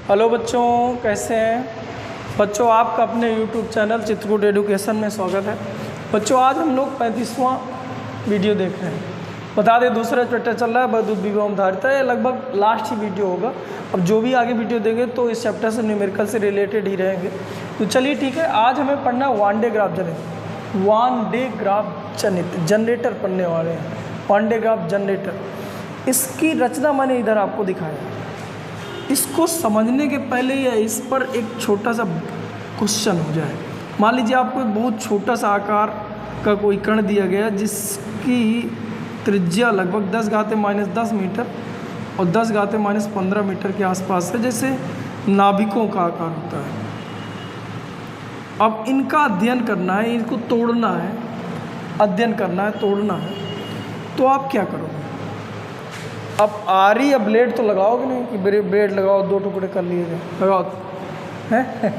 Hello बच्चों, कैसे हैं बच्चों। आपका अपने यूट्यूब चैनल चित्रकूट एडुकेशन में स्वागत है। बच्चों आज हम लोग 35वां वीडियो देख रहे हैं। बता दें दूसरा चैप्टर चल रहा है बदुद विभव धारिता। ये लगभग लास्ट ही वीडियो होगा। अब जो भी आगे वीडियो देंगे तो इस चैप्टर से न्यूमेरिकल से रिलेटेड ही रहेंगे। तो चलिए ठीक है, आज हमें पढ़ना वन डे ग्राफ जनरेटर पढ़ने वाले हैं। वन डे ग्राफ जनरेटर, इसकी रचना मैंने इधर आपको दिखाया। इसको समझने के पहले या इस पर एक छोटा सा क्वेश्चन हो जाए। मान लीजिए आपको एक बहुत छोटा सा आकार का कोई कण दिया गया जिसकी त्रिज्या लगभग 10⁻−10 मीटर और 10⁻−15 मीटर के आसपास है, जैसे नाभिकों का आकार होता है। अब इनका अध्ययन करना है, इनको तोड़ना है, अध्ययन करना है, तोड़ना है। तो आप क्या करोगे? अब आरी या ब्लेड तो लगाओगे नहीं कि ब्लेड लगाओ, दो टुकड़े कर लिए गए, लगाओ हैं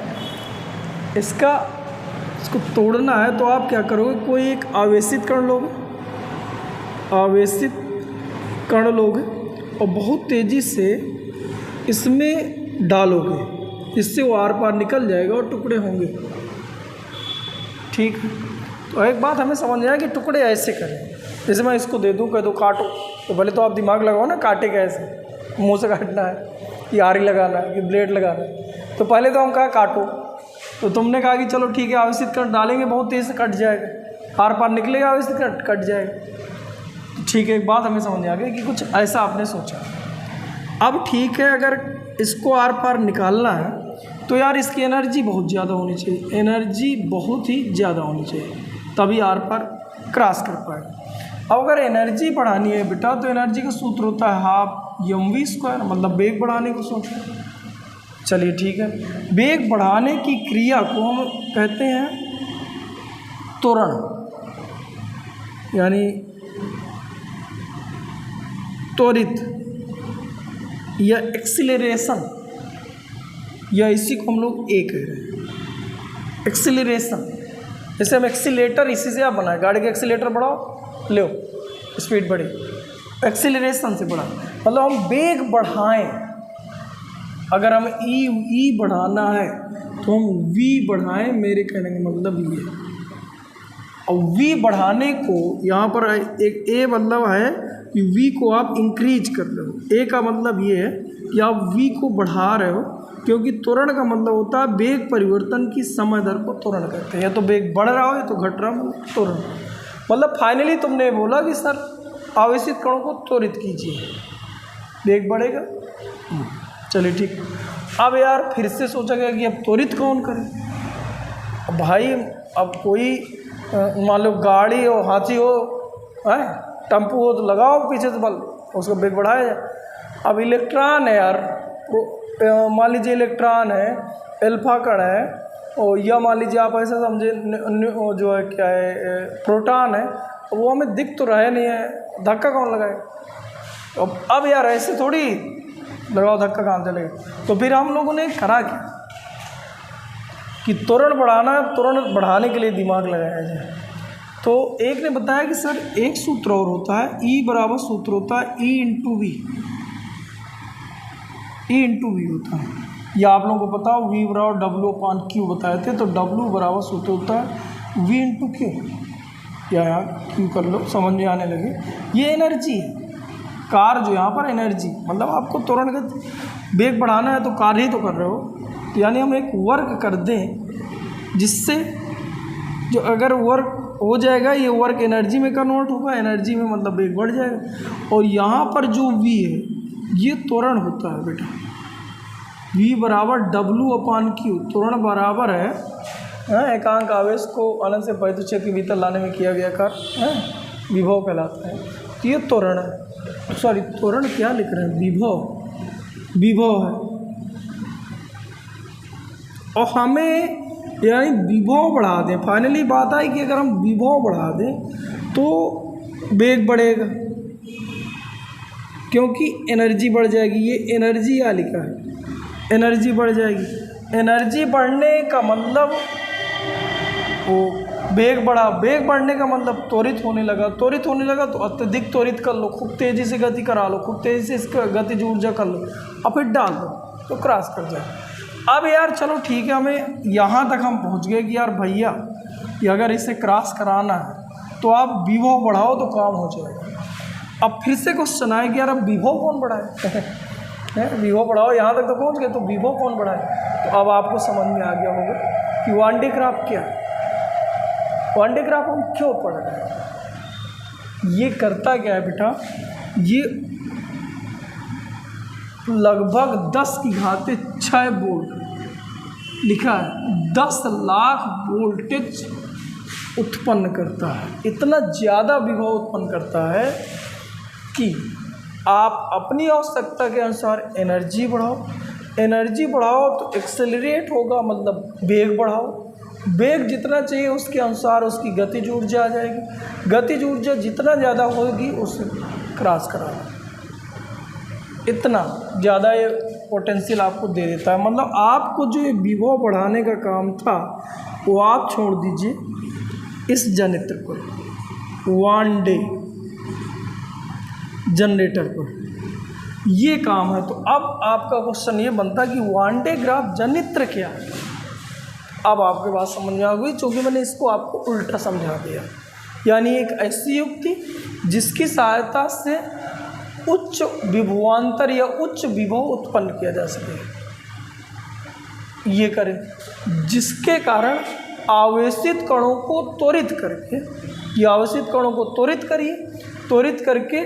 इसको तोड़ना है। तो आप क्या करोगे? कोई एक आवेशित कण लोगे, और बहुत तेज़ी से इसमें डालोगे, इससे वो आर पार निकल जाएगा और टुकड़े होंगे। ठीक है, तो एक बात हमें समझ आया कि टुकड़े ऐसे करें। जैसे मैं इसको दे दूँ, कह दो काटो, तो पहले तो आप दिमाग लगाओ ना, काटे कैसे, मुंह से काटना है कि आरी लगाना है कि ब्लेड लगाना है। तो पहले तो हम कहा काटो, तो तुमने कहा कि चलो ठीक है आवेशित कण डालेंगे, बहुत तेज़ से कट जाएगा, आर पार निकलेगा, आवेशित कट जाएगा। ठीक है, एक बात हमें समझ आ गई कि कुछ ऐसा आपने सोचा। अब ठीक है, अगर इसको आर पार निकालना है तो यार इसकी एनर्जी बहुत ज़्यादा होनी चाहिए, एनर्जी बहुत ही ज़्यादा होनी चाहिए, तभी आर पार क्रॉस कर पाएगा। अब अगर एनर्जी बढ़ानी है बेटा, तो एनर्जी का सूत्र होता है हाफ mv², मतलब वेग बढ़ाने को सोचो। चलिए ठीक है, वेग बढ़ाने की क्रिया को हम कहते हैं त्वरण, यानी त्वरित या एक्सीलरेशन, या इसी को हम लोग ए कह रहे हैं, एक्सीलरेशन। जैसे हम एक्सीलेटर इसी से आप बनाए, गाड़ी का एक्सीलेटर बढ़ाओ, लो स्पीड बढ़े, एक्सीलरेशन से बढ़ा, मतलब हम वेग बढ़ाएं। अगर हम ई बढ़ाना है तो हम वी बढ़ाएं, मेरे कहने का मतलब ये। और वी बढ़ाने को यहाँ पर एक ए मतलब है कि वी को आप इंक्रीज कर रहे हो। ए का मतलब ये है कि आप वी को बढ़ा रहे हो, क्योंकि त्वरण का मतलब होता है वेग परिवर्तन की समय दर को त्वरण कहते हैं। या तो वेग बढ़ रहा हो या तो घट रहा हो, त्वरण। मतलब फाइनली तुमने बोला कि सर आवेशित कणों को त्वरित कीजिए, वेग बढ़ेगा। चलिए ठीक। अब यार फिर से सोचा गया कि अब त्वरित कौन करे? अब भाई, अब कोई मान लो गाड़ी हो, हाथी हो, टेम्पो हो, तो लगाओ पीछे से बल, उसका वेग बढ़ाया जाए। अब इलेक्ट्रॉन है यार, मान लीजिए इलेक्ट्रॉन है, अल्फा कण है, और या मान लीजिए आप ऐसा समझे जो है क्या है, प्रोटॉन है, वो हमें दिख तो रहा नहीं है, धक्का कौन लगाएगा? अब यार ऐसे थोड़ी लगाओ, धक्का कहाँ चलेगा? तो फिर हम लोगों ने करा क्या कि त्वरण बढ़ाना, त्वरण बढ़ाने के लिए दिमाग लगाया जाए। तो एक ने बताया कि सर एक सूत्र और होता है, ई बराबर सूत्र होता है ई इंटू वी होता है। या आप लोगों को पता हो V बराबर W/Q बताए थे, तो W बराबर सूत्र होता है V इंटू क्यू, या यार क्यू कर लो, समझ में आने लगे। ये एनर्जी है, कार जो यहाँ पर एनर्जी, मतलब आपको त्वरण का वेग बढ़ाना है तो कार्य ही तो कर रहे हो। तो यानी हम एक वर्क कर दें जिससे जो अगर वर्क हो जाएगा, ये वर्क एनर्जी में कन्वर्ट होगा, एनर्जी में मतलब वेग बढ़ जाएगा। और यहाँ पर जो V है ये त्वरण होता है बेटा, V बराबर W/Q, त्वरण बराबर है एकांक आवेश को अनंत से परित क्षेत्र के भीतर लाने में किया गया कार्य विभव कहलाता है। तो ये त्वरण है, सॉरी त्वरण क्या लिख रहे हैं, विभव है। और हमें यानी विभव बढ़ा दें, फाइनली बात आई कि अगर हम विभव बढ़ा दें तो वेग बढ़ेगा, क्योंकि एनर्जी बढ़ जाएगी। ये एनर्जी या लिखा है, एनर्जी बढ़ जाएगी। एनर्जी बढ़ने का मतलब वो वेग बढ़ा, वेग बढ़ने का मतलब त्वरित होने लगा, त्वरित होने लगा तो अत्यधिक त्वरित कर लो, खूब तेज़ी से गति करा लो, खूब तेज़ी से इसका गतिज ऊर्जा कर लो, और फिर डाल दो। तो क्रॉस कर जाए। अब यार चलो ठीक है, हमें यहाँ तक हम पहुँच गए कि यार भैया कि अगर इसे क्रॉस कराना है तो आप विभव बढ़ाओ तो काम हो जाएगा। अब फिर से क्वेश्चन आए कि यार अब विभव कौन बढ़ाए है, विभव बढ़ाओ, यहाँ तक तो पहुँच गए तो विभव कौन बढ़ाए। तो अब आपको समझ में आ गया होगा कि वन डे ग्राफ क्या है, वन डे ग्राफ हम क्यों पढ़ रहे हैं। ये करता क्या है बेटा, ये लगभग 10⁶ वोल्ट लिखा है, 10 लाख वोल्टेज उत्पन्न करता है। इतना ज़्यादा विभव उत्पन्न करता है कि आप अपनी आवश्यकता के अनुसार एनर्जी बढ़ाओ, एनर्जी बढ़ाओ तो एक्सेलरेट होगा, मतलब वेग बढ़ाओ, वेग जितना चाहिए उसके अनुसार उसकी गतिज ऊर्जा आ जाएगी, गतिज ऊर्जा जितना ज़्यादा होगी उसे क्रॉस कराना। इतना ज़्यादा ये पोटेंशियल आपको दे देता है। मतलब आपको जो ये विभव बढ़ाने का काम था वो आप छोड़ दीजिए इस जनरेटर पर, वन डे जनरेटर पर ये काम है। तो अब आपका क्वेश्चन ये बनता है कि वन डे ग्राफ जनरेटर क्या है। अब आपके बात समझ में आ गई, क्योंकि मैंने इसको आपको उल्टा समझा दिया। यानी एक ऐसी युक्ति जिसकी सहायता से उच्च विभवांतर या उच्च विभव उत्पन्न किया जा सके, ये करें जिसके कारण आवेशित कणों को त्वरित करके, ये आवेशित कणों को त्वरित करिए, त्वरित करके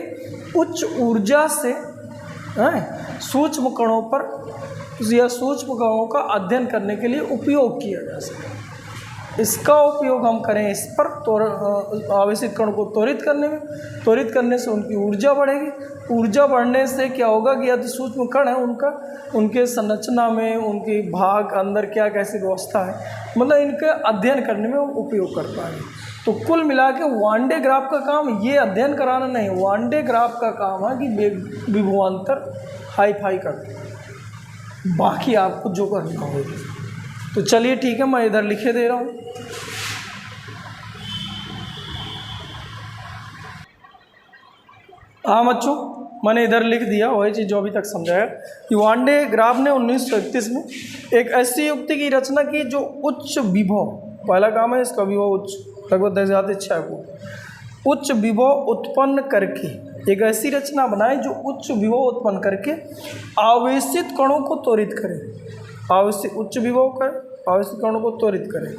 उच्च ऊर्जा से सूक्ष्म कणों पर या सूक्ष्म कणों का अध्ययन करने के लिए उपयोग किया जा सके। इसका उपयोग हम करें इस पर आवेशित कणों को त्वरित करने में, त्वरित करने से उनकी ऊर्जा बढ़ेगी, ऊर्जा बढ़ने से क्या होगा कि यदि सूक्ष्म कण है उनके संरचना में, उनके भाग अंदर क्या कैसी व्यवस्था है, मतलब इनके अध्ययन करने में उपयोग कर पाएंगे। तो कुल मिला के वन डे ग्राफ का काम ये अध्ययन कराना नहीं, वन डे ग्राफ का काम है कि विभवांतर हाई फाई कर, बाकी आपको जो करना होगा। तो चलिए ठीक है, मैं इधर लिखे दे रहा हूँ। हाँ बच्चों, मैंने इधर लिख दिया वही चीज़ जो अभी तक समझाया कि वन डे ग्राफ ने 1931 में एक ऐसी युक्ति की रचना की जो उच्च विभव, पहला काम है इसका विभव उच्च, लगभग 10⁶ को उच्च विभव उत्पन्न करके एक ऐसी रचना बनाए जो उच्च विभव उत्पन्न करके आवेशित कणों को त्वरित करे, आवेशित उच्च विभव करे, आवेशित कणों को त्वरित करे।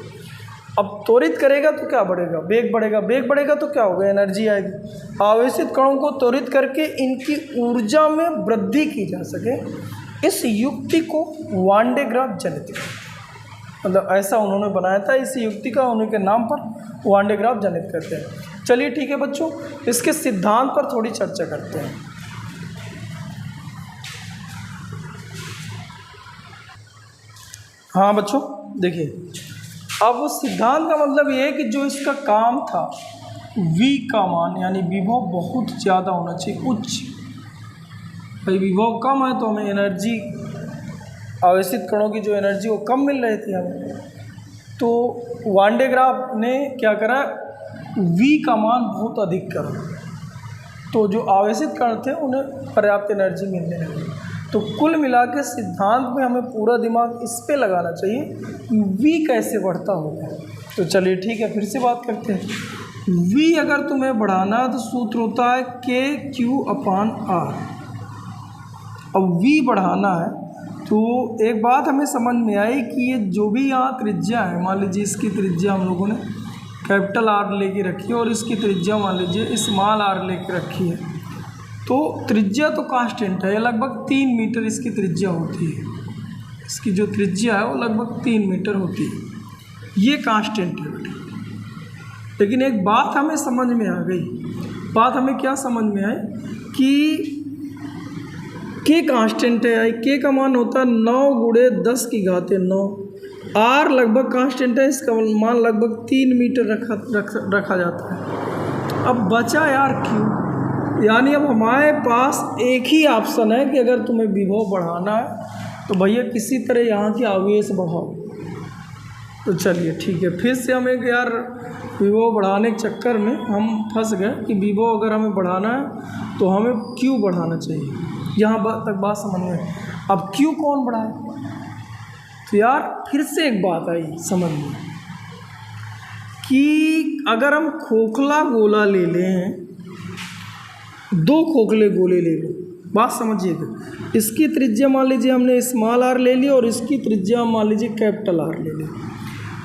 अब त्वरित करेगा तो क्या बढ़ेगा, वेग बढ़ेगा, वेग बढ़ेगा तो क्या होगा, एनर्जी आएगी। आवेशित कणों को त्वरित करके इनकी ऊर्जा में वृद्धि की जा सके, इस युक्ति को वन डे ग्राफ जनरेटर, मतलब ऐसा उन्होंने बनाया था, इस युक्ति का उनके नाम पर वन डे ग्राफ जनरेट करते हैं। चलिए ठीक है बच्चों, इसके सिद्धांत पर थोड़ी चर्चा करते हैं। हाँ बच्चों देखिए, अब उस सिद्धांत का मतलब ये है कि जो इसका काम था V का मान यानी विभव बहुत ज़्यादा होना चाहिए, उच्च। भाई विभव कम है तो हमें एनर्जी, आवेशित कणों की जो एनर्जी वो कम मिल रही थी हमें, तो वन डे ग्राफ ने क्या करा, V का मान बहुत अधिक करा, तो जो आवेशित कण थे उन्हें पर्याप्त एनर्जी मिलने लगी। तो कुल मिला के सिद्धांत में हमें पूरा दिमाग इस पे लगाना चाहिए कि V कैसे बढ़ता होगा। तो चलिए ठीक है, फिर से बात करते हैं। V अगर तुम्हें बढ़ाना है तो सूत्र होता है KQ/R। अब V बढ़ाना है तो एक बात हमें समझ में आई कि ये जो भी यहाँ त्रिज्या है, मान लीजिए इसकी त्रिज्या हम लोगों ने कैपिटल R लेके रखी है और इसकी त्रिज्या मान लीजिए स्मॉल r लेके रखी है, तो त्रिज्या तो कांस्टेंट है, लगभग 3 मीटर इसकी त्रिज्या होती है। इसकी जो त्रिज्या है वो लगभग 3 मीटर होती है, ये कांस्टेंट है बेटा। लेकिन एक बात हमें समझ में आ गई, बात हमें क्या समझ में आई कि के कांस्टेंट है, के का मान होता है 9 × 10⁹ R लगभग कांस्टेंट है, इसका मान लगभग 3 मीटर रखा जाता है। अब बचा यार Q, यानी अब हमारे पास एक ही ऑप्शन है कि अगर तुम्हें विभव बढ़ाना है तो भैया किसी तरह यहाँ की आवेश बढ़ाओ। तो चलिए ठीक है, फिर से हम एक यार विभव बढ़ाने के चक्कर में हम फंस गए कि विभव अगर हमें बढ़ाना है तो हमें Q बढ़ाना चाहिए। यहाँ तक बात समझ में। अब क्यू कौन बढ़ाए? तो यार फिर से एक बात आई समझ में कि अगर हम खोखला गोला ले लें, दो खोखले गोले ले लो, बात समझिएगा, इसकी त्रिज्या मान लीजिए हमने स्मॉल आर ले ली और इसकी त्रिज्या मान लीजिए कैपिटल आर ले ली।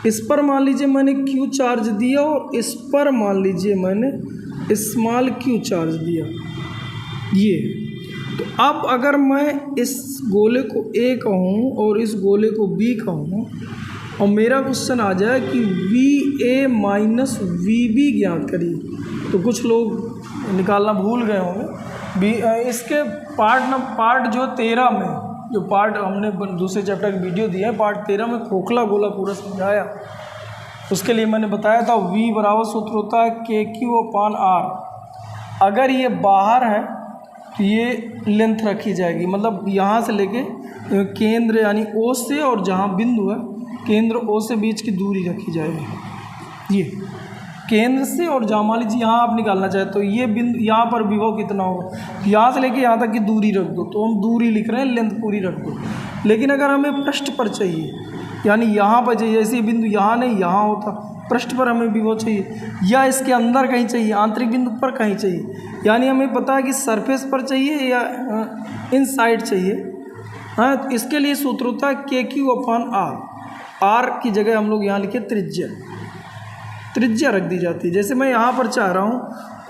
इस पर मान लीजिए मैंने क्यू चार्ज दिया और इस पर मान लीजिए मैंने स्मॉल क्यू चार्ज दिया। ये तो अब अगर मैं इस गोले को ए कहूँ और इस गोले को बी कहूँ और मेरा क्वेश्चन आ जाए कि V A minus V B ज्ञात करिए, तो कुछ लोग निकालना भूल गए होंगे। इसके पार्ट जो 13 में, जो पार्ट हमने दूसरे चैप्टर की वीडियो दी है, पार्ट 13 में खोखला गोला पूरा समझाया। उसके लिए मैंने बताया था v बराबर सूत्र होता है के क्यू अपान आर। अगर ये बाहर है तो ये लेंथ रखी जाएगी, मतलब यहाँ से लेके केंद्र यानी O से और जहाँ बिंदु है केंद्र O से बीच की दूरी रखी जाएगी। ये केंद्र से और जहाँ मान लीजिए यहाँ आप निकालना चाहे तो ये बिंदु, यहाँ पर विभव कितना होगा, यहाँ से लेके यहाँ तक की दूरी रख दो, तो हम दूरी लिख रहे हैं, लेंथ पूरी रख दो। लेकिन अगर हमें पृष्ठ पर चाहिए, यानी यहाँ पर चाहिए, ऐसे बिंदु यहाँ नहीं यहाँ होता, पृष्ठ पर हमें विभव चाहिए या इसके अंदर कहीं चाहिए, आंतरिक बिंदु पर कहीं चाहिए, यानी हमें पता है कि सरफेस पर चाहिए या इनसाइड चाहिए। हाँ, तो इसके लिए सूत्र होता है के क्यू अपान आर। आर की जगह हम लोग यहाँ लिखे त्रिज्या रख दी जाती है। जैसे मैं यहाँ पर चाह रहा हूँ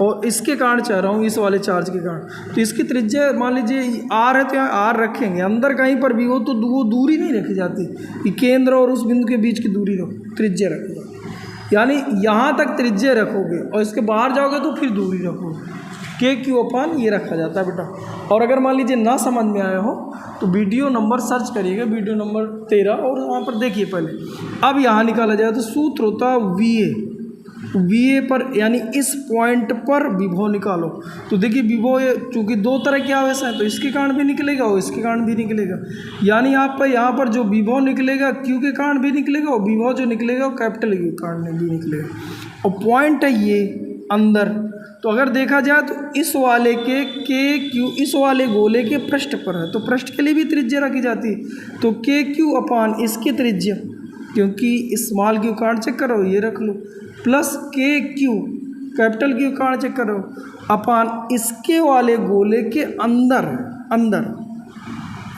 और इसके कारण चाह रहा हूँ, इस वाले चार्ज के कारण, तो इसकी त्रिज्या मान लीजिए आर है तो यहाँ आर रखेंगे, अंदर कहीं पर भी हो तो वो दूरी नहीं रखी जाती कि केंद्र और उस बिंदु के बीच की दूरी रखो, त्रिज्या रखी जाती, यानी यहाँ तक त्रिज्या रखोगे और इसके बाहर जाओगे तो फिर दूरी रखोगे, के क्यू अपान ये रखा जाता है बेटा। और अगर मान लीजिए ना समझ में आया हो तो वीडियो नंबर सर्च करिएगा, वीडियो नंबर 13, और वहाँ पर देखिए पहले। अब यहाँ निकाला जाए तो सूत्र होता है वी ए पर, यानी इस पॉइंट पर विभव निकालो। तो देखिए विभव चूँकि दो तरह के आवेश हैं तो इसके कारण भी निकलेगा और इसके कारण भी निकलेगा, यानी यहाँ पर जो विभव निकलेगा क्यू के कारण भी निकलेगा और विभव जो निकलेगा वो कैपिटल क्यू के कारण भी निकलेगा। और पॉइंट है ये अंदर, तो अगर देखा जाए तो इस वाले के क्यू इस वाले गोले के पृष्ठ पर है, तो पृष्ठ के लिए भी त्रिज्या रखी जाती है, तो के क्यू अपान इसकी त्रिज्या, क्योंकि स्मॉल क्यू कारण चेक करो ये रख लो, प्लस के क्यू कैपिटल क्यू कारण चेक करो अपान इसके वाले गोले के अंदर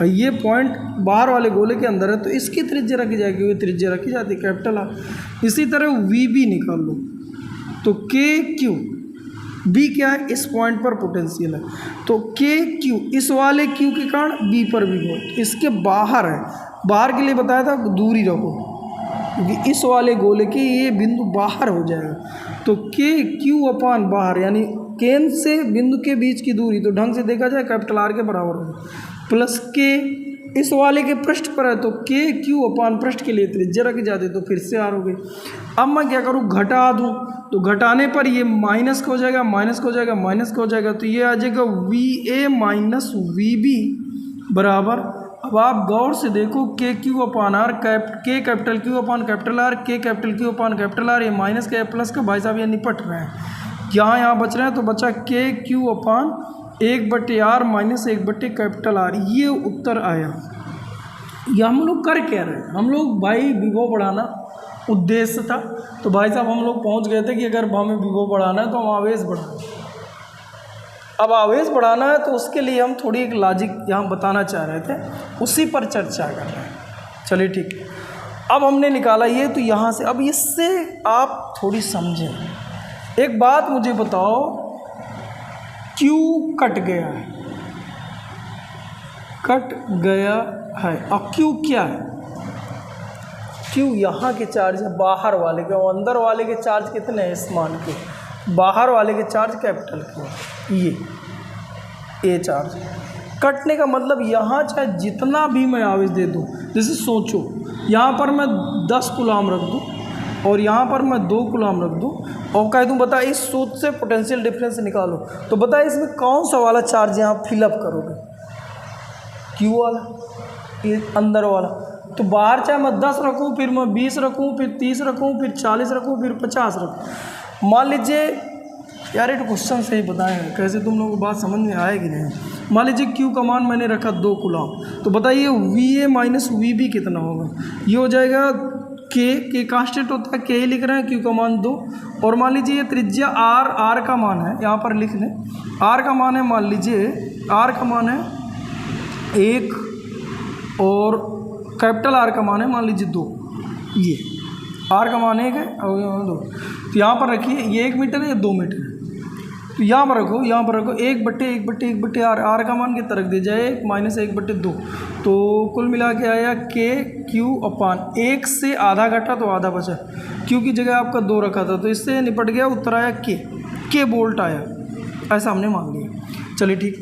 ये पॉइंट बाहर वाले गोले के अंदर है तो इसकी त्रिज्या रखी जाएगी, ये त्रिज्या रखी जाती है कैपिटल आर। इसी तरह वी बी निकाल लो, तो के क्यू बी क्या है, इस पॉइंट पर पोटेंशियल है, तो के क्यू इस वाले क्यू के कारण बी पर भी हो, इसके बाहर है, बाहर के लिए बताया था दूरी रखो क्योंकि इस वाले गोले के ये बिंदु बाहर हो जाएगा, तो के क्यू अपान बाहर, यानी केंद्र से बिंदु के बीच की दूरी, तो ढंग से देखा जाए कैपिटल आर के बराबर होगा, प्लस के इस वाले के पृष्ठ पर है तो के क्यू अपान पृष्ठ के लिए त्रिज्या रखी जाती है, तो फिर से आर हो गई। अब मैं क्या करूँ, घटा दूँ, तो घटाने पर ये माइनस का हो जाएगा, माइनस का हो जाएगा, माइनस का हो जाएगा, तो ये आ जाएगा V A minus V B बराबर। अब आप गौर से देखो K Q upon R, K capital Q upon capital R, K capital Q upon capital R, ये माइनस का प्लस का भाई साहब ये निपट रहे हैं, यहाँ बच रहे हैं, तो बचा के क्यू अपान 1/r माइनस 1/, कैपिटल आर, ये उत्तर आया। ये हम लोग कर क्या रहे हैं, हम लोग भाई विभव बढ़ाना उद्देश्य था, तो भाई साहब हम लोग पहुंच गए थे कि अगर हमें विभव बढ़ाना है तो हम आवेश बढ़ाएं। अब आवेश बढ़ाना है तो उसके लिए हम थोड़ी एक लॉजिक यहाँ बताना चाह रहे थे, उसी पर चर्चा कर रहे हैं। चलिए ठीक है, अब हमने निकाला ये, तो यहाँ से अब इससे आप थोड़ी समझें। एक बात मुझे बताओ, क्यू कट गया है और क्यू क्या है, क्यू यहाँ के चार्ज है बाहर वाले के, और अंदर वाले के चार्ज कितने हैं स्मॉल के, बाहर वाले के चार्ज कैपिटल के, ये ए चार्ज। कटने का मतलब यहाँ चाहे जितना भी मैं आवेश दे दूँ, जैसे सोचो यहाँ पर मैं 10 कूलाम रख दूँ और यहाँ पर मैं 2 कूलाम रख दूँ और कह दूँ बता इस सूत्र से पोटेंशियल डिफरेंस निकालो, तो बता इसमें कौन सा वाला चार्ज यहाँ फिलअप करोगे, क्यू वाला, ये अंदर वाला। तो बाहर चाहे मैं 10 रखूँ, फिर मैं 20 रखूँ, फिर 30 रखूँ, फिर 40 रखूँ, फिर 50 रखूँ। मान लीजिए यार, ये तो क्वेश्चन से ही बताएं कैसे तुम लोगों को बात समझ में आएगी नहीं। मान लीजिए क्यू का मान मैंने रखा 2 कूलम, तो बताइए V A minus V B कितना होगा। ये हो जाएगा के कांस्टेंट होता है, के ही लिख रहे हैं, क्यू का मान 2, और मान लीजिए ये त्रिज्या आर का मान है, यहाँ पर लिख लें आर का मान है, मान लीजिए आर का मान है 1 और कैपिटल आर का मान है मान लीजिए 2, ये आर का मान 1 है और 2, तो यहाँ पर रखिए ये 1 मीटर है, ये 2 मीटर है, तो यहाँ पर रखो 1/1/1/1 आर का मान कितना रख दिया जाए 1 माइनस 1/2, तो कुल मिला के आया के क्यू अपान 1 से आधा घटा तो आधा बचा, क्यू की जगह आपका 2 रखा था तो इससे निपट गया, उत्तर आया के बोल्ट आया, ऐसा हमने मान लिया। चलिए ठीक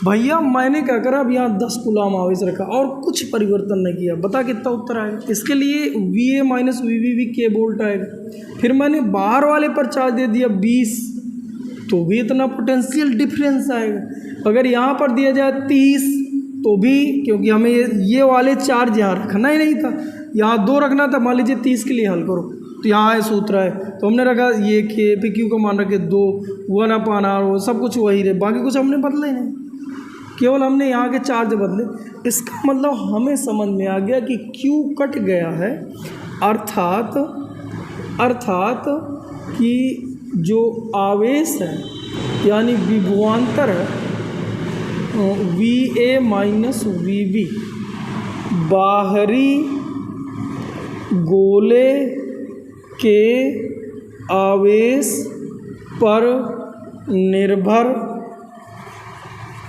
भैया, मैंने क्या करा, अब यहाँ 10 कूलम आवेश रखा और कुछ परिवर्तन नहीं किया, बता कितना उत्तर आएगा। इसके लिए V A minus V B भी के बोल्ट आएगा। फिर मैंने बाहर वाले पर चार्ज दे दिया 20, तो भी इतना पोटेंशियल डिफरेंस आएगा। अगर यहाँ पर दिया जाए 30 तो भी, क्योंकि हमें ये वाले चार्ज यहाँ रखना ही नहीं था, यहाँ 2 रखना था, मान लीजिए 30 के लिए हल करो तो यहाँ है सूत्र है, तो हमने रखा ये के पे क्यू का मान रखे 2 1 अपान आर, वो सब कुछ वही रहे, बाकी कुछ हमने बदला ही नहीं, केवल हमने यहाँ के चार्ज बदले। इसका मतलब हमें समझ में आ गया कि क्यू कट गया है, अर्थात कि जो आवेश है यानी विभवांतर है V A minus V B बाहरी गोले के आवेश पर निर्भर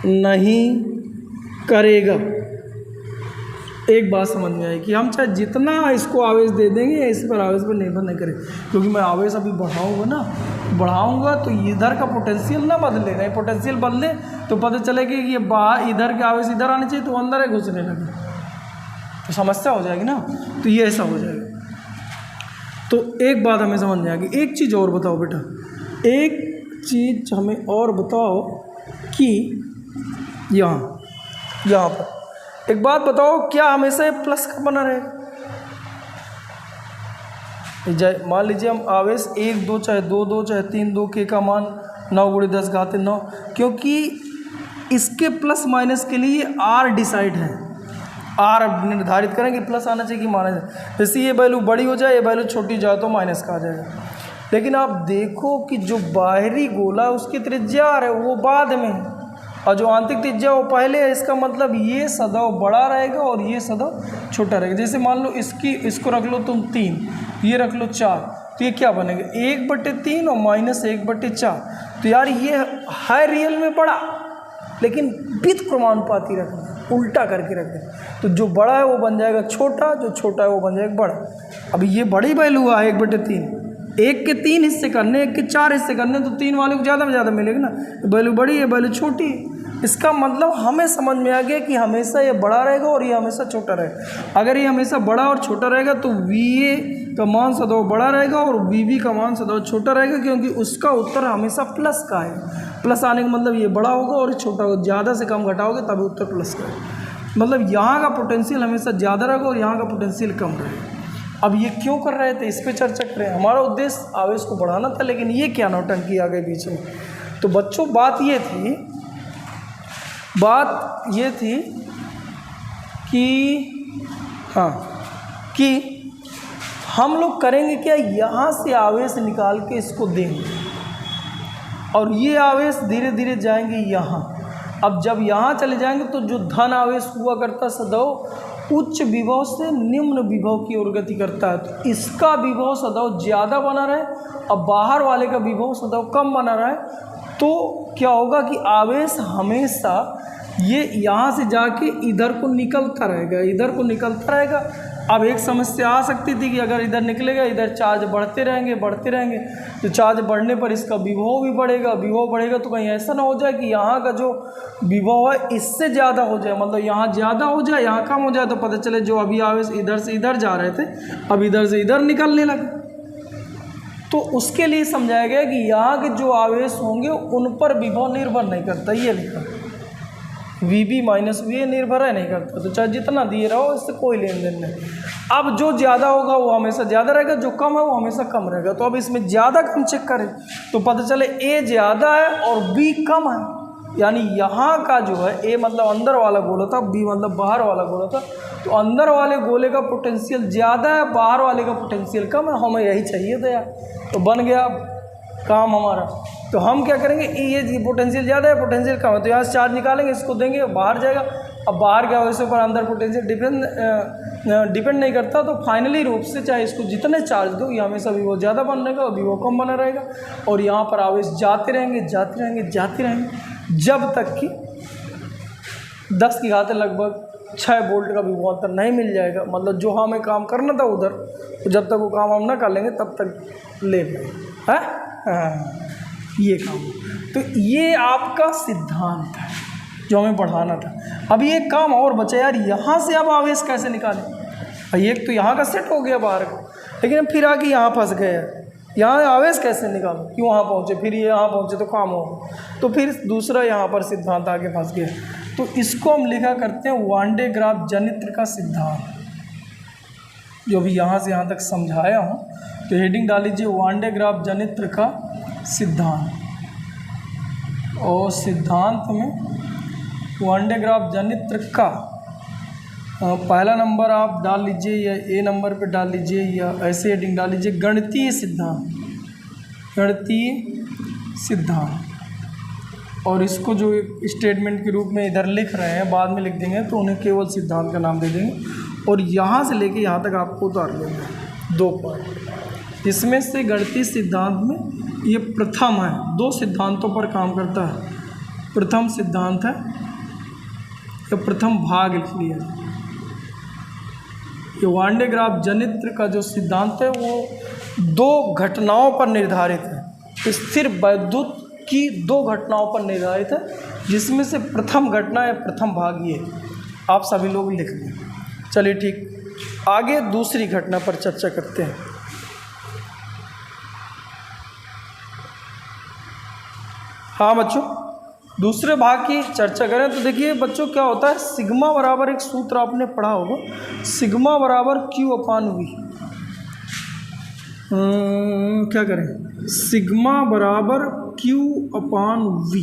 नहीं करेगा। एक बात समझ में आई कि हम चाहे जितना इसको आवेश दे देंगे इस पर आवेश पर निर्भर नहीं करेगा, क्योंकि मैं आवेश अभी बढ़ाऊंगा तो इधर का पोटेंशियल ना बदलेगा, ये पोटेंशियल बदले तो पता चलेगा कि ये बाहर इधर के आवेश इधर आने चाहिए तो अंदर है घुसने लगे, तो समस्या हो जाएगी ना, तो ये ऐसा हो जाएगा। तो एक बात हमें समझ में आ गई। एक चीज़ और बताओ बेटा, एक चीज़ हमें और बताओ कि यहाँ पर एक बात बताओ, क्या हमेशा प्लस का बना रहेगा? मान लीजिए हम आवेश 1 2 चाहे 2 2 चाहे 3 2 के का मान 9 × 10 घाते 9, क्योंकि इसके प्लस माइनस के लिए आर डिसाइड है, आर निर्धारित करें कि प्लस आना चाहिए कि माइनस। जैसे ये वैल्यू बड़ी हो जाए, ये वैल्यू छोटी जाए तो माइनस का आ जाएगा। लेकिन आप देखो कि जो बाहरी गोला उसकी त्रिज्या आर है वो बाद में है और जो आंतरिक त्रिज्या वो पहले है। इसका मतलब ये सदैव बड़ा रहेगा और ये सदैव छोटा रहेगा। जैसे मान लो इसको रख लो तुम 3, ये रख लो 4, तो ये क्या बनेगा 1/3 और माइनस 1/4। तो यार ये है रियल में बड़ा, लेकिन विद क्रमानुपाती रखना, उल्टा करके रखना। तो जो बड़ा है वो बन जाएगा छोटा, जो छोटा है वो बन जाएगा बड़ा। अब ये बड़ी वैल्यू है 1/3, 1 के 3 हिस्से करने, 1 के 4 हिस्से करने, तो 3 वाले को ज़्यादा में ज़्यादा मिलेगा ना। वैल्यू बड़ी है, वैल्यू छोटी है। इसका मतलब हमें समझ में आ गया कि हमेशा ये बड़ा रहेगा और ये हमेशा छोटा रहेगा। अगर ये हमेशा बड़ा और छोटा रहेगा तो वी ए का मान सदैव बड़ा रहेगा और वी बी का मान सदैव छोटा रहेगा, क्योंकि उसका उत्तर हमेशा प्लस का है। प्लस आने का मतलब ये बड़ा होगा और छोटा होगा, ज़्यादा से कम घटाओगे तभी उत्तर प्लस का है। मतलब यहाँ का पोटेंशियल हमेशा ज़्यादा रहेगा और यहाँ का पोटेंशियल कम रहेगा। अब ये क्यों कर रहे थे, इस पर चर्चा करें। हमारा उद्देश्य आवेश को बढ़ाना था, लेकिन ये क्या नौटंकी आ गई बीच में। तो बच्चों बात ये थी कि हम लोग करेंगे क्या, यहाँ से आवेश निकाल के इसको देंगे और ये आवेश धीरे धीरे जाएंगे यहाँ। अब जब यहाँ चले जाएंगे तो जो धन आवेश हुआ करता सदैव उच्च विभव से निम्न विभव की ओर गति करता है, तो इसका विभव सदैव ज़्यादा बना रहे और बाहर वाले का विभव सदैव कम बना रहे, तो क्या होगा कि आवेश हमेशा ये यहाँ से जाके इधर को निकलता रहेगा। अब एक समस्या आ सकती थी कि अगर इधर निकलेगा, इधर चार्ज बढ़ते रहेंगे, तो चार्ज बढ़ने पर इसका विभव भी बढ़ेगा, तो कहीं ऐसा ना हो जाए कि यहाँ का जो विभव है इससे ज़्यादा हो जाए, मतलब यहाँ ज़्यादा हो जाए यहाँ कम हो जाए, तो पता चले जो अभी आवेश इधर से इधर जा रहे थे अब इधर से इधर निकलने लगे। तो उसके लिए समझाया गया कि यहाँ के जो आवेश होंगे उन पर विभव निर्भर नहीं करता, ये लिखा V B minus V A निर्भर है नहीं करता, तो चाहे जितना दिए रहो इससे कोई लेन देन नहीं। अब जो ज़्यादा होगा वो हमेशा ज़्यादा रहेगा, जो कम है वो हमेशा कम रहेगा। तो अब इसमें ज़्यादा कम चेक करें तो पता चले ए ज़्यादा है और बी कम है, यानी यहाँ का जो है ए मतलब अंदर वाला गोला था, बी मतलब बाहर वाला गोला था, तो अंदर वाले गोले का पोटेंशियल ज़्यादा है, बाहर वाले का पोटेंशियल कम है। हमें यही चाहिए था यार, तो बन गया काम हमारा। तो हम क्या करेंगे, ये पोटेंशियल ज़्यादा है, पोटेंशियल कम है, तो यहाँ से चार्ज निकालेंगे, इसको देंगे, बाहर जाएगा। अब बाहर क्या हो, इसके ऊपर अंदर पोटेंशियल डिपेंड नहीं करता। तो फाइनली रूप से चाहे इसको जितने चार्ज दो, ये हमेशा विवो ज़्यादा बन रहेगा और विवो कम बना रहेगा, और यहाँ पर आवेश जाते रहेंगे जाते रहेंगे जाते रहेंगे, जब तक कि 10 की घात लगभग 6 वोल्ट का विभवांतर नहीं मिल जाएगा। मतलब जो हमें काम करना था उधर, तो जब तक वो काम हम ना कर लेंगे तब तक ले लेंगे, है ये काम। तो ये आपका सिद्धांत है जो हमें बढ़ाना था। अब ये काम और बचा यार, यहाँ से अब आवेश कैसे निकालें। एक तो यहाँ का सेट हो गया बाहर का, लेकिन फिर आगे यहाँ फंस गए हैं, यहाँ आवेश कैसे निकालो, क्यों वहाँ पहुँचे, फिर ये यहाँ पहुँचे तो काम होगा। तो फिर दूसरा यहाँ पर सिद्धांत आगे फंस गया, तो इसको हम लिखा करते हैं वान डे ग्राफ जनित्र का सिद्धांत। जो भी यहाँ से यहाँ तक समझाया हूँ, तो हेडिंग डाल लीजिए वान डे ग्राफ जनित्र का सिद्धांत। और सिद्धांत में वान डे ग्राफ जनित्र का पहला नंबर आप डाल लीजिए, या ए नंबर पे डाल लीजिए, या ऐसे हेडिंग डाल लीजिए गणितीय सिद्धांत, गणितीय सिद्धांत। और इसको जो एक स्टेटमेंट के रूप में इधर लिख रहे हैं, बाद में लिख देंगे, तो उन्हें केवल सिद्धांत का नाम दे देंगे। और यहाँ से लेके यहाँ तक आपको उतार लेंगे 2 पॉइंट। इसमें से गणितीय सिद्धांत में ये प्रथम है, 2 सिद्धांतों पर काम करता है। प्रथम सिद्धांत है, या प्रथम भाग लिख लिया। ये वान डे ग्राफ जनित्र का जो सिद्धांत है वो 2 घटनाओं पर निर्धारित है। स्थिर वैद्युत की 2 घटनाओं पर निर्धारित है, जिसमें से प्रथम घटना या प्रथम भाग ये आप सभी लोग लिख लें। चलिए ठीक, आगे दूसरी घटना पर चर्चा करते हैं। हाँ बच्चों, दूसरे भाग की चर्चा करें तो देखिए बच्चों क्या होता है, सिग्मा बराबर एक सूत्र आपने पढ़ा होगा, सिग्मा बराबर Q अपान V। क्या करें, सिग्मा बराबर Q upon V,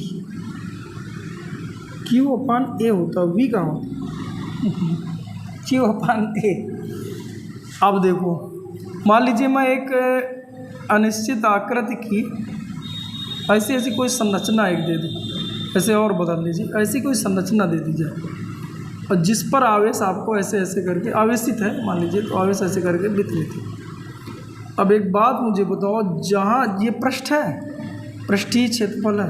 Q upon A होता है, V कहाँ होता, Q अपान A। अब देखो, मान लीजिए मैं एक अनिश्चित आकृति की ऐसी ऐसी कोई संरचना एक दे दूँ, ऐसे और बदल लीजिए, ऐसी कोई संरचना दे दी जाए, और जिस पर आवेश आपको ऐसे ऐसे करके आवेशित है मान लीजिए, तो आवेश ऐसे करके वितरित है। अब एक बात मुझे बताओ, जहाँ ये पृष्ठ है, पृष्ठीय क्षेत्रफल है,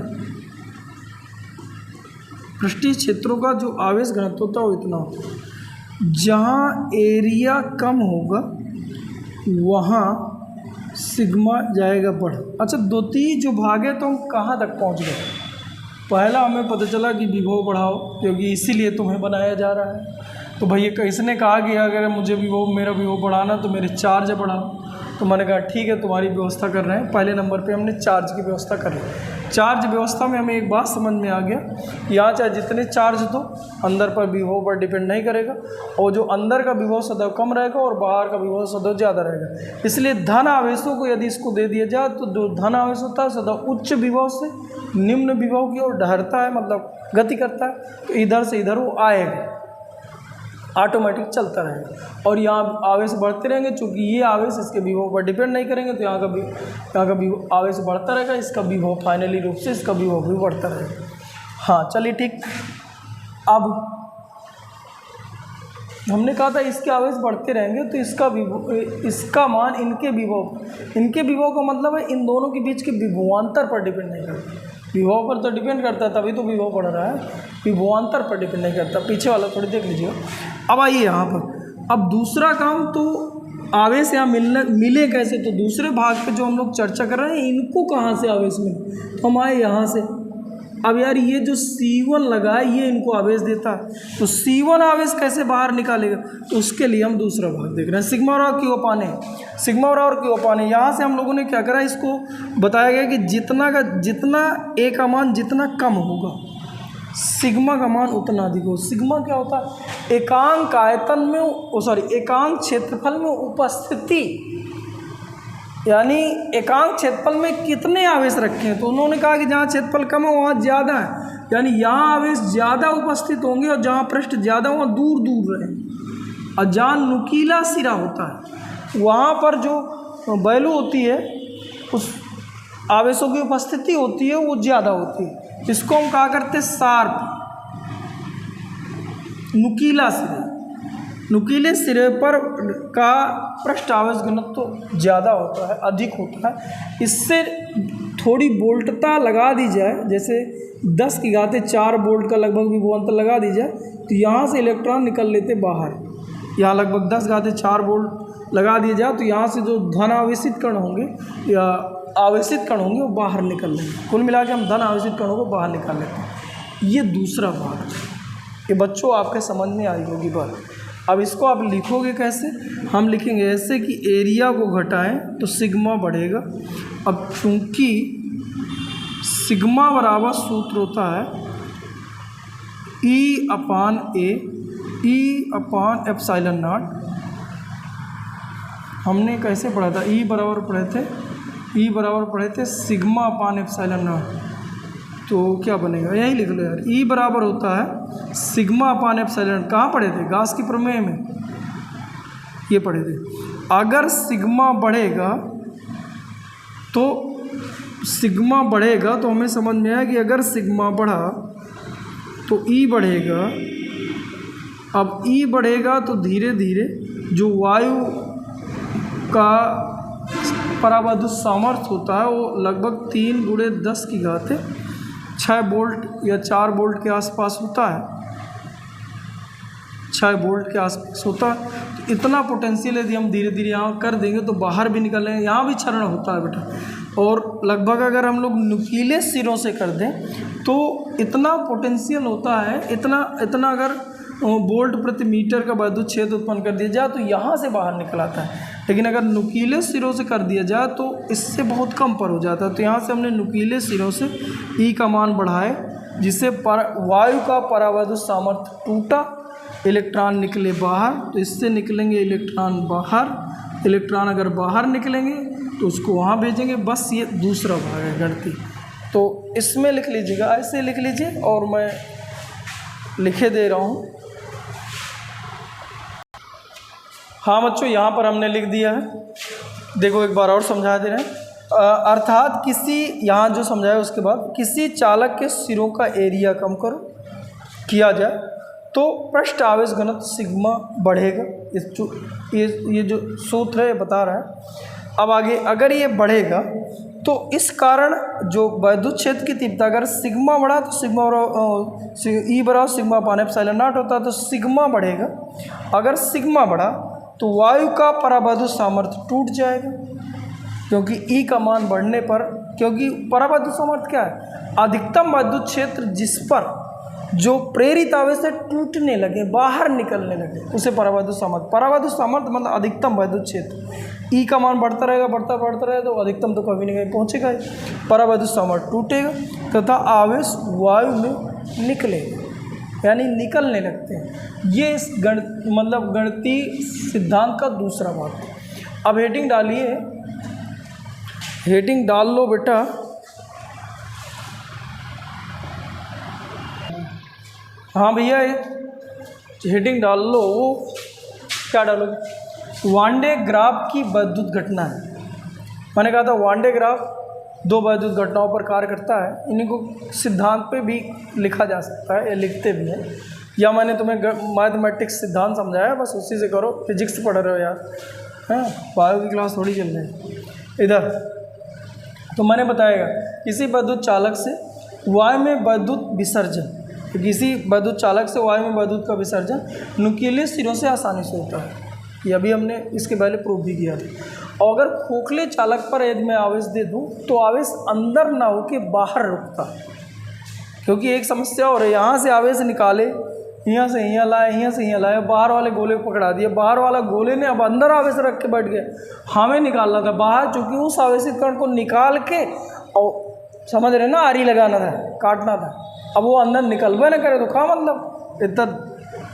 पृष्ठीय क्षेत्रों का जो आवेश घनत्व होता है वो इतना होता है। जहाँ एरिया कम होगा वहाँ सिग्मा जाएगा बढ़। अच्छा, द्वितीय जो भाग है तो हम कहाँ तक पहुँच गए। पहला हमें पता चला कि विभव बढ़ाओ, क्योंकि इसीलिए तुम्हें बनाया जा रहा है। तो भैया किसने कहा कि अगर मुझे मेरा विभव बढ़ाना तो मेरे चार्ज बढ़ाओ। तो मैंने कहा ठीक है, तुम्हारी व्यवस्था कर रहे हैं। पहले नंबर पे हमने चार्ज की व्यवस्था कर ली। चार्ज व्यवस्था में हमें एक बात समझ में आ गया, यहाँ चाहे जितने चार्ज दो, अंदर पर विभव पर डिपेंड नहीं करेगा, और जो अंदर का विभव सदैव कम रहेगा और बाहर का विभव सदैव ज़्यादा रहेगा। इसलिए धन आवेशों को यदि इसको दे दिया जाए तो जो धन आवेश होता है सदैव उच्च विभव से निम्न विभव की ओर ढहरता है, मतलब गति करता है। तो इधर से इधर वो आएगा, ऑटोमेटिक चलता रहेगा, और यहाँ आवेश बढ़ते रहेंगे। चूँकि ये आवेश इसके विभव पर डिपेंड नहीं करेंगे, तो यहाँ का विभव आवेश बढ़ता रहेगा, इसका विभव फाइनली रूप से इसका विभव भी बढ़ता रहेगा। हाँ चलिए ठीक। अब हमने कहा था इसके आवेश बढ़ते रहेंगे, तो इसका मान इनके विभव का मतलब है इन दोनों के बीच के विभवांतर पर डिपेंड नहीं करता। विभव पर तो डिपेंड करता है, तभी तो विभव बढ़ रहा है, विभवांतर पर डिपेंड नहीं करता। पीछे वाला थोड़ी देख लीजिएगा। अब आइए यहाँ पर, अब दूसरा काम, तो आवेश यहाँ मिले कैसे। तो दूसरे भाग पे जो हम लोग चर्चा कर रहे हैं, इनको कहाँ से आवेश मिले, तो हम आए यहाँ से। अब यार ये जो C1 लगा है ये इनको आवेश देता है, तो C1 आवेश कैसे बाहर निकालेगा, तो उसके लिए हम दूसरा भाग देख रहे हैं, सिग्मा और Q अपान A। सिग्मा और Q अपान A, यहाँ से हम लोगों ने क्या करा, इसको बताया गया कि जितना A का मान जितना कम होगा, सिग्मा का मान उतना अधिक हो। सिग्मा क्या होता है, एकांक आयतन में एकांक क्षेत्रफल में उपस्थिति, यानी एकांक क्षेत्रफल में कितने आवेश रखे हैं, तो उन्होंने कहा कि जहाँ क्षेत्रफल कम है वहाँ ज़्यादा है, यानी यहाँ आवेश ज़्यादा उपस्थित होंगे और जहाँ पृष्ठ ज़्यादा वहाँ दूर दूर रहे। और जहाँ नुकीला सिरा होता है वहाँ पर जो वैल्यू होती है, उस आवेशों की उपस्थिति होती है वो ज़्यादा होती है। इसको हम कहा करते हैं शार्प, नुकीला सिरा। नुकीले सिरे पर का पृष्ठ आवेश घनत्व तो ज़्यादा होता है, अधिक होता है। इससे थोड़ी बोल्टता लगा दी जाए, जैसे 10⁴ बोल्ट का लगभग विभवांतर लगा दी जाए, तो यहाँ से इलेक्ट्रॉन निकल लेते बाहर। यहाँ लगभग 10⁴ बोल्ट लगा दिया जाए तो यहाँ से जो धन आवेशित कण होंगे या आवेशित कण होंगे वो बाहर निकल लेंगे। कुल मिला के हम धन आवेशित कणों को बाहर निकाल लेते हैं। ये दूसरा भाग है, ये बच्चों आपके समझ में आई होगी बात। अब इसको आप लिखोगे कैसे? हम लिखेंगे ऐसे कि एरिया को घटाएं तो सिग्मा बढ़ेगा। अब चूंकि सिग्मा बराबर सूत्र होता है E/A, E/ε0। हमने कैसे पढ़ा था? E बराबर पढ़े थे सिग्मा/ε0। तो क्या बनेगा? यही लिख लो यार, E बराबर होता है सिग्मा/ε0। कहाँ पढ़े थे? गाउस की प्रमेय में ये पढ़े थे। अगर सिग्मा बढ़ेगा तो हमें समझ में आया कि अगर सिग्मा बढ़ा तो E बढ़ेगा। अब E बढ़ेगा तो धीरे धीरे जो वायु का परावैद्युत सामर्थ्य होता है वो लगभग 3 × 10⁶ बोल्ट या 4 बोल्ट के आसपास होता है। 6 बोल्ट के आसपास होता है। तो इतना पोटेंशियल यदि हम धीरे धीरे यहाँ कर देंगे तो बाहर भी निकल लेंगे। यहाँ भी क्षरण होता है बेटा। और लगभग अगर हम लोग नुकीले सिरों से कर दें तो इतना पोटेंशियल होता है, इतना अगर वोल्ट प्रति मीटर का वैद्युत क्षेत्र उत्पन्न कर दिया जाए तो यहाँ से बाहर निकल आता है। लेकिन अगर नुकीले सिरों से कर दिया जाए तो इससे बहुत कम पर हो जाता है। तो यहाँ से हमने नुकीले सिरों से E का मान बढ़ाए, जिससे वायु का परावैद्युत सामर्थ्य टूटा, इलेक्ट्रॉन निकले बाहर। तो इससे निकलेंगे इलेक्ट्रॉन बाहर। इलेक्ट्रॉन अगर बाहर निकलेंगे तो उसको वहाँ भेजेंगे। बस ये दूसरा भाग है गणित। तो इसमें लिख लीजिएगा, ऐसे लिख लीजिए और मैं लिखे दे रहा हूँ। हाँ बच्चों, यहाँ पर हमने लिख दिया है। देखो एक बार और समझा दे रहे हैं। अर्थात किसी, यहाँ जो समझाया उसके बाद, किसी चालक के सिरों का एरिया कम किया जाए तो पृष्ठ आवेश घनत्व सिग्मा बढ़ेगा। ये जो सूत्र है ये बता रहा है। अब आगे अगर ये बढ़ेगा तो इस कारण जो वैद्युत क्षेत्र की तीव्रता, अगर सिग्मा बढ़ा तो E बराबर सिग्मा/ε0 होता है, तो सिग्मा बढ़ेगा। अगर सिग्मा बढ़ा तो वायु का परावैद्युत सामर्थ्य टूट जाएगा, क्योंकि E का मान बढ़ने पर, क्योंकि परावैद्युत सामर्थ्य क्या है? अधिकतम वैद्युत क्षेत्र जिस पर जो प्रेरित आवेश से टूटने लगे, बाहर निकलने लगे, उसे परावैद्युत सामर्थ्य मतलब अधिकतम वैद्युत क्षेत्र। E का मान बढ़ता रहेगा तो अधिकतम तो कभी नहीं पहुँचेगा। परावैद्युत सामर्थ्य टूटेगा तथा आवेश वायु में निकलेगा, यानी निकलने लगते हैं। ये इस गणितीय सिद्धांत का दूसरा भाग। अब हेडिंग डालिए, हेडिंग डाल लो बेटा। हाँ भैया, हेडिंग डाल लो। क्या डालोगे? वांडे ग्राफ की वैद्युत घटना है। मैंने कहा था वांडे ग्राफ 2 वैद्युत घटनाओं पर कार्य करता है। इन्हीं को सिद्धांत पे भी लिखा जा सकता है या लिखते भी हैं, या मैंने तुम्हें मैथमेटिक्स सिद्धांत समझाया, बस उसी से करो। फिजिक्स पढ़ रहे हो यार, हैं? बायो की क्लास थोड़ी चल रही है इधर। तो मैंने बताएगा किसी वैद्युत चालक से वायु में वैद्युत विसर्जन, किसी वैद्युत चालक से वायु में वैद्युत का विसर्जन नुकीले सिरों से आसानी से होता है। ये अभी हमने इसके पहले प्रूव भी किया था। और अगर खोखले चालक पर यदि मैं आवेश दे दूं तो आवेश अंदर ना होके बाहर रुकता है, क्योंकि एक समस्या और है, यहाँ से आवेश निकाले, यहाँ से यहाँ लाए, यहाँ से यहाँ लाए, बाहर वाले गोले को पकड़ा दिया, बाहर वाला गोले ने अब अंदर आवेश रख के बैठ गया। हमें निकालना था बाहर, चूँकि उस आवेशित कण को निकाल के, और समझ रहे ना, आरी लगाना था, काटना था। अब वो अंदर निकलवे ना करे तो क्या मतलब, इतना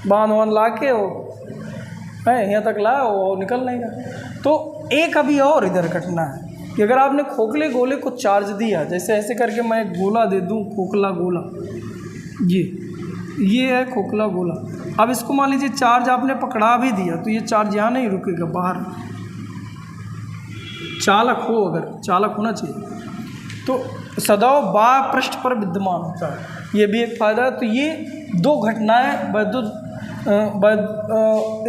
बांध ला के वो है यहाँ तक लाया, वो निकल नहीं रहा। तो एक अभी और इधर घटना है, कि अगर आपने खोखले गोले को चार्ज दिया, जैसे ऐसे करके मैं एक गोला दे दूँ, खोखला गोला, ये है खोखला गोला। अब इसको मान लीजिए चार्ज आपने पकड़ा भी दिया तो ये चार्ज यहाँ नहीं रुकेगा, बाहर चालक हो, अगर चालक होना चाहिए तो सदैव बाह्य पृष्ठ पर विद्यमान होता है, ये भी एक फायदा है। तो ये दो घटनाएं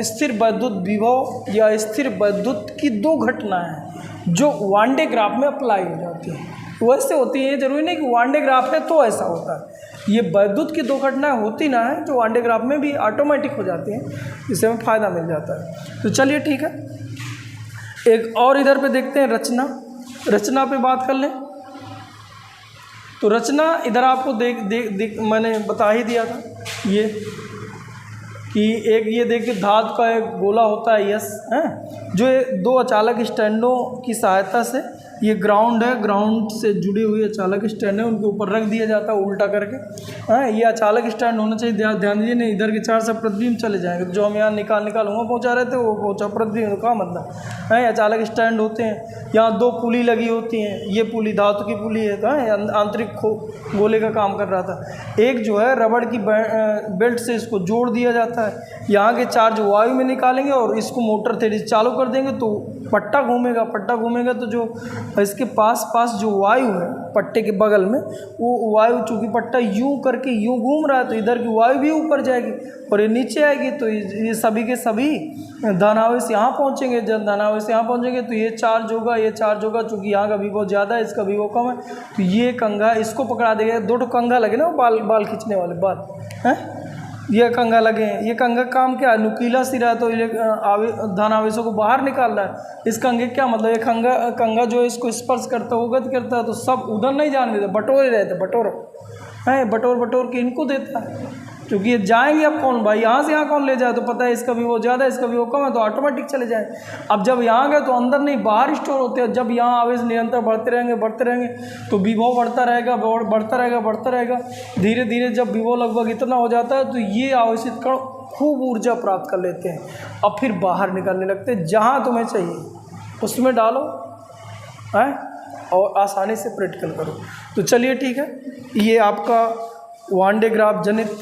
स्थिर वैद्युत विभव या स्थिर वैद्युत की दो घटनाएं हैं जो वान डे ग्राफ में अप्लाई हो जाती हैं। वैसे होती है, जरूरी नहीं कि वान डे ग्राफ है तो ऐसा होता है, ये वैद्युत की दो घटनाएं होती ना है जो वान डे ग्राफ में भी ऑटोमेटिक हो जाती हैं, इससे हमें फ़ायदा मिल जाता है। तो चलिए ठीक है, एक और इधर पे देखते हैं रचना पे बात कर लें। तो रचना इधर आपको मैंने बता ही दिया था ये कि एक ये देखिए धातु का एक गोला होता है यस है, जो दो अचालक स्टैंडों की सहायता से, ये ग्राउंड है, ग्राउंड से जुड़े हुए अचालक स्टैंड है, उनके ऊपर रख दिया जाता है उल्टा करके। हाँ, ये अचालक स्टैंड होना चाहिए, ध्यान दीजिए, नहीं इधर के चार सब प्रतिबिंब चले जाएंगे, जो हम यहाँ निकालूंगा पहुँचा रहे थे वो पहुँचा प्रतिबिंब का मतलब है। अचालक स्टैंड होते हैं, यहाँ दो पुली लगी होती हैं, ये पुली धातु की पुली है, तो आंतरिक गोले का काम कर रहा था। एक जो है रबड़ की बेल्ट से इसको जोड़ दिया जाता है, यहाँ के चार्ज वायु में निकालेंगे और इसको मोटर से चालू कर देंगे तो पट्टा घूमेगा तो जो इसके पास जो वायु है पट्टे के बगल में, वो वायु चूँकि पट्टा यूं करके यूं घूम रहा है तो इधर की वायु भी ऊपर जाएगी और ये नीचे आएगी, तो ये सभी के सभी धनावेश यहाँ पहुँचेंगे। जब धनावेश यहाँ पहुँचेंगे तो ये चार्ज होगा, चूँकि यहाँ का विभव ज़्यादा है, इसका विभव कम है, तो ये कंघा इसको पकड़ा देगा। दो कंघा लगे ना, बाल खींचने वाले बाल हैं, ये कंघा लगे हैं। ये कंघा काम क्या है, नुकीला सिरा है तो धन आवेशों को बाहर निकाल रहा है। इस कंघे क्या मतलब, ये कंघा जो है इसको स्पर्श करता है, गति करता है तो सब उधर नहीं जाने देता, बटोरे रहते, बटोर के इनको देता है, क्योंकि ये जाएंगे अब कौन भाई, यहाँ से यहाँ कौन ले जाए, तो पता है इसका भी वो ज़्यादा है, इसका भी वो कम है, तो ऑटोमेटिक चले जाए। अब जब यहाँ गए तो अंदर नहीं बाहर स्टोर होते हैं। जब यहाँ आवेश निरंतर बढ़ते रहेंगे तो विभव बढ़ता रहेगा। धीरे धीरे जब विभव लगभग इतना हो जाता है तो ये आवेशित कण खूब ऊर्जा प्राप्त कर लेते हैं, अब फिर बाहर निकलने लगते हैं। जहाँ तुम्हें चाहिए उसमें डालो है और आसानी से प्रैक्टिकल करो। तो चलिए ठीक है, ये आपका वान डे ग्राफ जनित